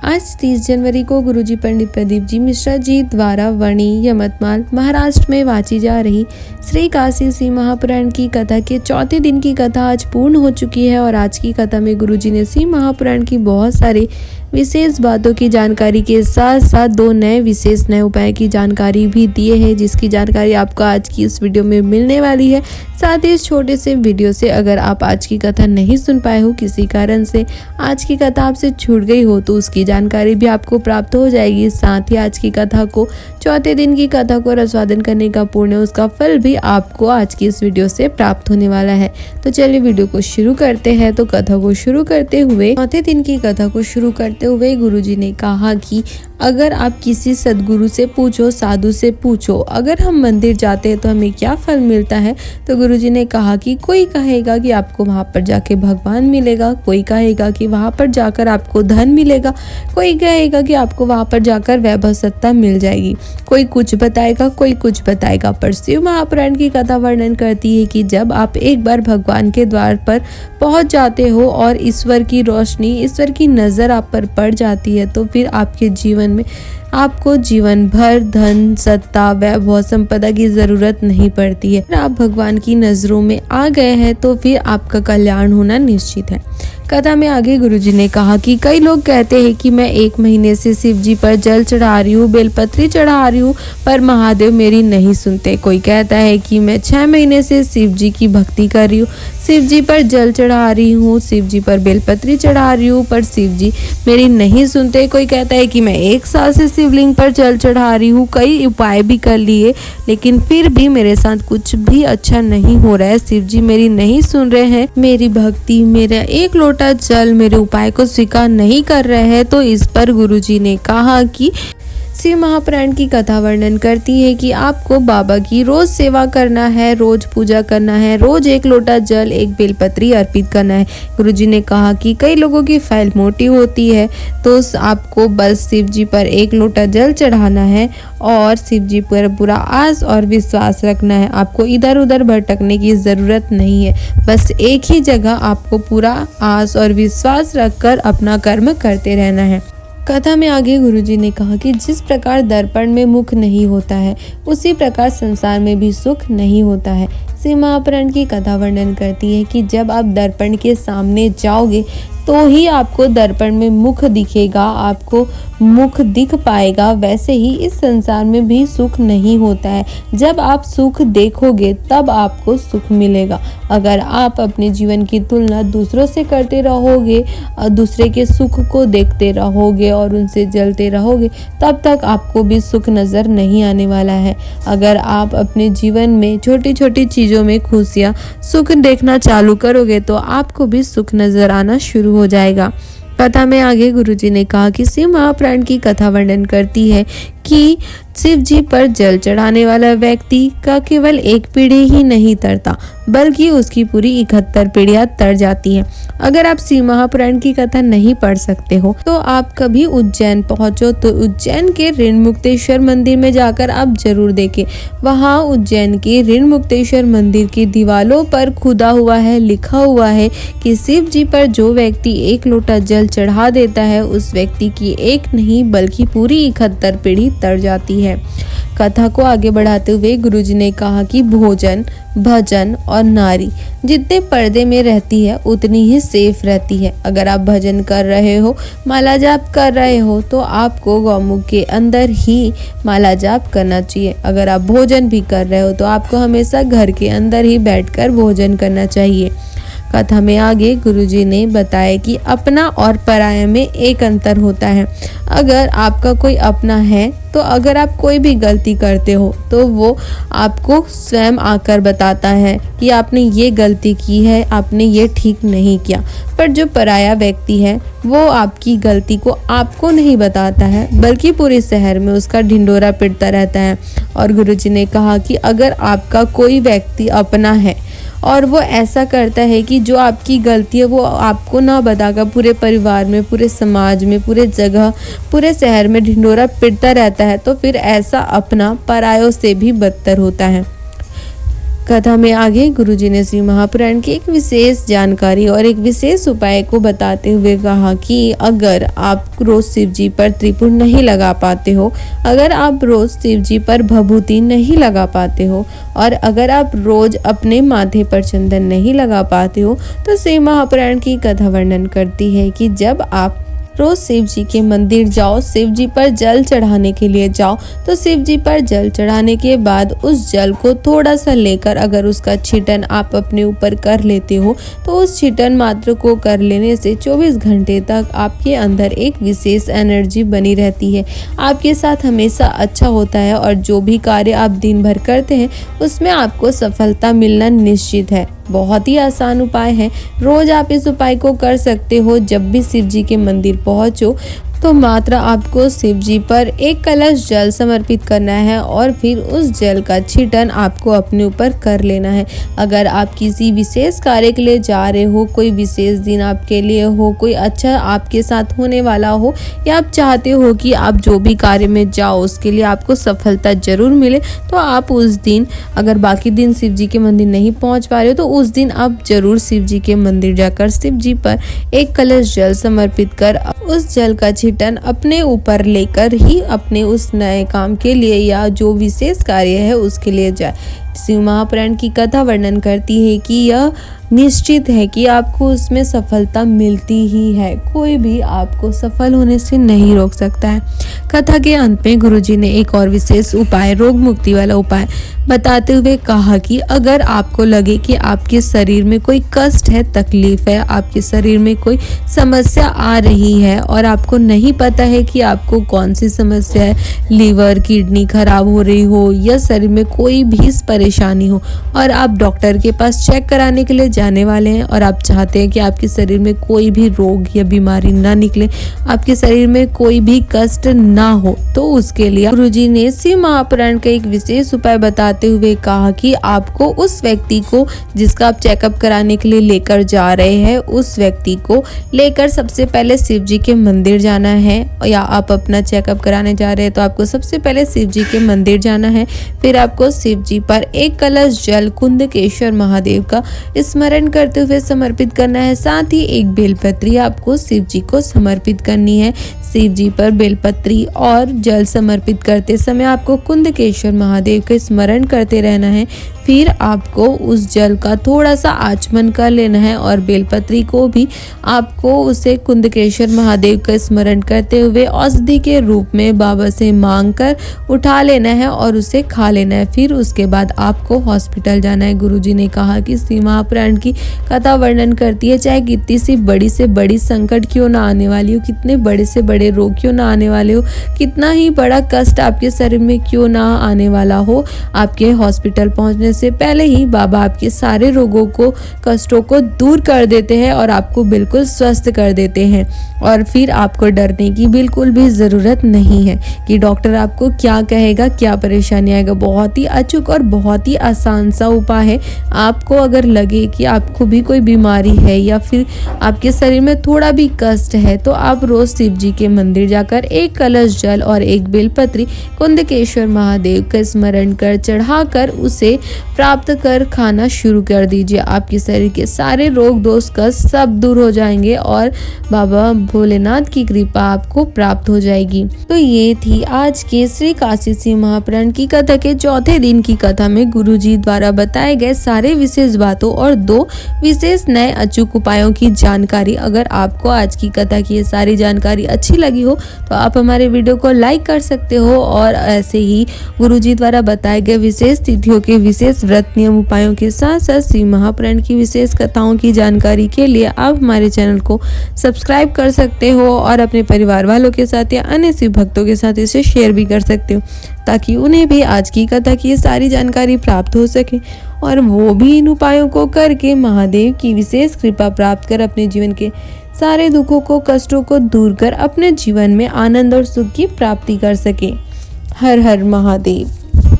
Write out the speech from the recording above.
आज 30 जनवरी को गुरुजी पंडित प्रदीप जी मिश्रा जी द्वारा वणी यमतमाल महाराष्ट्र में वाची जा रही श्री काशी शिव महापुराण की कथा के चौथे दिन की कथा आज पूर्ण हो चुकी है। और आज की कथा में गुरुजी ने शिव महापुराण की बहुत सारी विशेष बातों की जानकारी के साथ साथ दो विशेष नए उपाय की जानकारी भी दिए हैं, जिसकी जानकारी आपको आज की इस वीडियो में मिलने वाली है। साथ ही इस छोटे से वीडियो से अगर आप आज की कथा नहीं सुन पाए हो, किसी कारण से आज की कथा आपसे छूट गई हो, तो उसकी जानकारी भी आपको प्राप्त हो जाएगी। साथ ही आज की कथा को चौथे दिन की कथा को रसवादन करने का पुण्य, उसका फल भी आपको आज की इस वीडियो से प्राप्त होने वाला है। तो चलिए वीडियो को शुरू करते हैं। तो कथा को शुरू करते हुए चौथे दिन की कथा को शुरू करते हुए गुरुजी ने कहा कि अगर आप किसी सदगुरु से पूछो, साधु से पूछो, अगर हम मंदिर जाते हैं तो हमें क्या फल मिलता है। तो गुरुजी ने कहा कि कोई कहेगा कि आपको वहाँ पर जाके भगवान मिलेगा, कोई कहेगा कि वहाँ पर जाकर आपको धन मिलेगा, कोई कहेगा कि आपको वहाँ पर जाकर वैभव सत्ता मिल जाएगी, कोई कुछ बताएगा, कोई कुछ बताएगा। पर शिव महापुराण की कथा वर्णन करती है कि जब आप एक बार भगवान के द्वार पर पहुँच जाते हो और ईश्वर की रोशनी, ईश्वर की नज़र आप पर पड़ जाती है, तो फिर आपके जीवन में आपको जीवन भर धन, सत्ता, वैभव, संपदा की जरूरत नहीं पड़ती है। अगर आप भगवान की नजरों में आ गए हैं तो फिर आपका कल्याण होना निश्चित है। कथा में आगे गुरुजी ने कहा कि कई लोग कहते हैं कि मैं 1 महीने से शिव जी पर जल चढ़ा रही हूँ, बेलपत्री चढ़ा रही हूँ, पर महादेव मेरी नहीं सुनते। कोई कहता है कि मैं 6 महीने से शिव जी की भक्ति कर रही हूँ, शिव जी पर जल चढ़ा रही हूँ, शिव जी पर बेलपत्री चढ़ा रही हूँ, पर शिव जी मेरी नहीं सुनते। कोई कहता है कि मैं 1 साल से शिवलिंग पर जल चढ़ा रही हूँ, कई उपाय भी कर लिए, लेकिन फिर भी मेरे साथ कुछ भी अच्छा नहीं हो रहा है, शिव जी मेरी नहीं सुन रहे हैं, मेरी भक्ति, मेरा 1 लोटा जल मेरे उपाय को स्वीकार नहीं कर रहे हैं। तो इस पर गुरुजी ने कहा कि शिव महापुराण की कथा वर्णन करती है कि आपको बाबा की रोज सेवा करना है, रोज पूजा करना है, रोज 1 लोटा जल, 1 बेलपत्री अर्पित करना है। गुरुजी ने कहा कि कई लोगों की फाइल मोटी होती है, तो आपको बस शिव जी पर 1 लोटा जल चढ़ाना है और शिव जी पर पूरा आस और विश्वास रखना है। आपको इधर उधर भटकने की ज़रूरत नहीं है, बस एक ही जगह आपको पूरा आस और विश्वास रखकर अपना कर्म करते रहना है। कथा में आगे गुरुजी ने कहा कि जिस प्रकार दर्पण में मुख नहीं होता है, उसी प्रकार संसार में भी सुख नहीं होता है। शिव महापुराण की कथा वर्णन करती है कि जब आप दर्पण के सामने जाओगे तो ही आपको दर्पण में मुख दिखेगा, आपको मुख दिख पाएगा। वैसे ही इस संसार में भी सुख नहीं होता है। जब आप सुख देखोगे तब आपको सुख मिलेगा। अगर आप अपने जीवन की तुलना दूसरों से करते रहोगे, दूसरे के सुख को देखते रहोगे और उनसे जलते रहोगे, तब तक आपको भी सुख नज़र नहीं आने वाला है। अगर आप अपने जीवन में छोटी छोटी चीज़ों में खुशियाँ, सुख देखना चालू करोगे तो आपको भी सुख नज़र आना शुरू हो जाएगा। कथा में आगे गुरुजी ने कहा कि शिव महापुराण की कथा वर्णन करती है कि शिव जी पर जल चढ़ाने वाला व्यक्ति का केवल 1 पीढ़ी ही नहीं तरता, बल्कि उसकी पूरी 71 पीढ़ियां तर जाती हैं। अगर आप शिव महापुराण की कथा नहीं पढ़ सकते हो तो आप कभी उज्जैन पहुंचो तो उज्जैन के ऋणमुक्तेश्वर मंदिर में जाकर आप जरूर देखें। वहां उज्जैन के ऋणमुक्तेश्वर मंदिर की दीवारों पर खुदा हुआ है, लिखा हुआ है कि शिव जी पर जो व्यक्ति 1 लोटा जल चढ़ा देता है, उस व्यक्ति की 1 नहीं बल्कि पूरी 71 पीढ़ी तर जाती है। कथा को आगे बढ़ाते हुए गुरुजी ने कहा कि भोजन, भजन और नारी जितने पर्दे में रहती है उतनी ही सेफ रहती है। अगर आप भजन कर रहे हो, माला जाप कर रहे हो, तो आपको गौमुख के अंदर ही माला जाप करना चाहिए। अगर आप भोजन भी कर रहे हो तो आपको हमेशा घर के अंदर ही बैठकर भोजन करना चाहिए। कथा में आगे गुरुजी ने बताया कि अपना और पराया में एक अंतर होता है। अगर आपका कोई अपना है तो अगर आप कोई भी गलती करते हो तो वो आपको स्वयं आकर बताता है कि आपने ये गलती की है, आपने ये ठीक नहीं किया। पर जो पराया व्यक्ति है वो आपकी गलती को आपको नहीं बताता है, बल्कि पूरे शहर में उसका ढिंढोरा पिटता रहता है। और गुरुजी ने कहा कि अगर आपका कोई व्यक्ति अपना है और वो ऐसा करता है कि जो आपकी गलती है वो आपको ना बताकर पूरे परिवार में, पूरे समाज में, पूरे जगह, पूरे शहर में ढिंढोरा पिटता रहता है, तो फिर ऐसा अपना परायों से भी बदतर होता है। कथा में आगे गुरुजी ने शिव महापुराण की एक विशेष जानकारी और एक विशेष उपाय को बताते हुए कहा कि अगर आप रोज शिव जी पर त्रिपुर नहीं लगा पाते हो, अगर आप रोज शिव जी पर भभूति नहीं लगा पाते हो और अगर आप रोज अपने माथे पर चंदन नहीं लगा पाते हो, तो शिव महापुराण की कथा वर्णन करती है कि जब आप रोज शिव जी के मंदिर जाओ, शिव जी पर जल चढ़ाने के लिए जाओ, तो शिव जी पर जल चढ़ाने के बाद उस जल को थोड़ा सा लेकर अगर उसका छिटन आप अपने ऊपर कर लेते हो, तो उस छिटन मात्र को कर लेने से 24 घंटे तक आपके अंदर एक विशेष एनर्जी बनी रहती है। आपके साथ हमेशा अच्छा होता है और जो भी कार्य आप दिन भर करते हैं उसमें आपको सफलता मिलना निश्चित है। बहुत ही आसान उपाय है, रोज आप इस उपाय को कर सकते हो। जब भी शिव जी के मंदिर पहुंचो तो मात्र आपको शिव जी पर एक कलश जल समर्पित करना है और फिर उस जल का छिटन आपको अपने ऊपर कर लेना है। अगर आप किसी विशेष कार्य के लिए जा रहे हो, कोई विशेष दिन आपके लिए हो, कोई अच्छा आपके साथ होने वाला हो, या आप चाहते हो कि आप जो भी कार्य में जाओ उसके लिए आपको सफलता जरूर मिले, तो आप उस दिन, अगर बाकी दिन शिव जी के मंदिर नहीं पहुंच पा रहे हो, तो उस दिन आप जरूर शिव जी के मंदिर जाकर शिव जी पर एक कलश जल समर्पित कर उस जल का छिटन अपने ऊपर लेकर ही अपने उस नए काम के लिए या जो विशेष कार्य है उसके लिए जाए। शिव महापुराण की कथा वर्णन करती है कि यह निश्चित है कि आपको उसमें सफलता मिलती ही है, कोई भी आपको सफल होने से नहीं रोक सकता है। कथा के अंत में गुरुजी ने एक और विशेष उपाय, रोग मुक्ति वाला उपाय बताते हुए कहा कि अगर आपको लगे कि आपके शरीर में कोई कष्ट है, तकलीफ है, आपके शरीर में कोई समस्या आ रही है और आपको नहीं पता है कि आपको कौन सी समस्या है, लीवर, किडनी खराब हो रही हो या शरीर में कोई भी परेशानी हो और आप डॉक्टर के पास चेक कराने के लिए जाने वाले हैं और आप चाहते हैं कि आपके शरीर में कोई भी रोग या बीमारी ना निकले, आपके शरीर में कोई भी कष्ट ना हो, तो उसके लिए गुरुजी ने शिव महापुराण का एक विशेष उपाय बताते हुए कहा कि आपको उस व्यक्ति को जिसका आप चेकअप कराने के लिए लेकर जा रहे हैं, उस व्यक्ति को लेकर सबसे पहले शिव जी के मंदिर जाना है। या आप अपना चेकअप कराने जा रहे हैं तो आपको सबसे पहले शिव जी के मंदिर जाना है, फिर आपको शिव जी पर एक कलश जल कुंदकेश्वर महादेव का स्मरण करते हुए समर्पित करना है। साथ ही एक बेलपत्री आपको शिव जी को समर्पित करनी है। शिव जी पर बेलपत्री और जल समर्पित करते समय आपको कुंदकेश्वर महादेव का स्मरण करते रहना है। फिर आपको उस जल का थोड़ा सा आचमन कर लेना है और बेलपत्री को भी आपको उसे कुंदकेश्वर महादेव का स्मरण करते हुए औषधि के रूप में बाबा से मांग कर उठा लेना है और उसे खा लेना है। फिर उसके बाद आपको हॉस्पिटल जाना है। गुरुजी ने कहा कि शिव महापुराण की कथा वर्णन करती है, चाहे कितनी सी बड़ी से बड़ी संकट क्यों ना आने वाली हो, कितने बड़े से बड़े रोग क्यों ना आने वाले हो, कितना ही बड़ा कष्ट आपके शरीर में क्यों ना आने वाला हो, आपके हॉस्पिटल पहुंचने से पहले ही बाबा आपके सारे रोगों को, कष्टों को दूर कर देते हैं और आपको बिल्कुल स्वस्थ कर देते हैं। और फिर आपको डरने की बिल्कुल भी ज़रूरत नहीं है कि डॉक्टर आपको क्या कहेगा, क्या परेशानी आएगा। बहुत ही अचूक और बहुत ही आसान सा उपाय है। आपको अगर लगे कि आपको भी कोई बीमारी है या फिर आपके शरीर में थोड़ा भी कष्ट है, तो आप रोज शिव जी के मंदिर जाकर एक कलश जल और एक बेलपत्री कुंदकेश्वर महादेव का स्मरण कर चढ़ाकर उसे प्राप्त कर खाना शुरू कर दीजिए। आपके शरीर के सारे रोग, दोष, कष्ट सब दूर हो जाएंगे और बाबा भोलेनाथ की कृपा आपको प्राप्त हो जाएगी। तो ये थी आज के श्री काशी शिव महापुराण की कथा के चौथे दिन की कथा में गुरुजी द्वारा बताए गए सारे विशेष बातों और 2 विशेष नए अचूक उपायों की जानकारी। अगर आपको आज की कथा की ये सारी जानकारी अच्छी लगी हो तो आप हमारे वीडियो को लाइक कर सकते हो और ऐसे ही गुरुजी द्वारा बताए गए विशेष तिथियों के विशेष व्रत, नियम, उपायों के साथ साथ शिव महापुराण की विशेष कथाओं की जानकारी के लिए आप हमारे चैनल को सब्सक्राइब कर सकते हो और अपने परिवार वालों के साथ या अन्य शिव भक्तों के साथ इसे शेयर भी कर सकते हो, ताकि उन्हें भी आज की कथा की ये सारी जानकारी प्राप्त हो सके और वो भी इन उपायों को करके महादेव की विशेष कृपा प्राप्त कर अपने जीवन के सारे दुखों को, कष्टों को दूर कर अपने जीवन में आनंद और सुख की प्राप्ति कर सके। हर हर महादेव।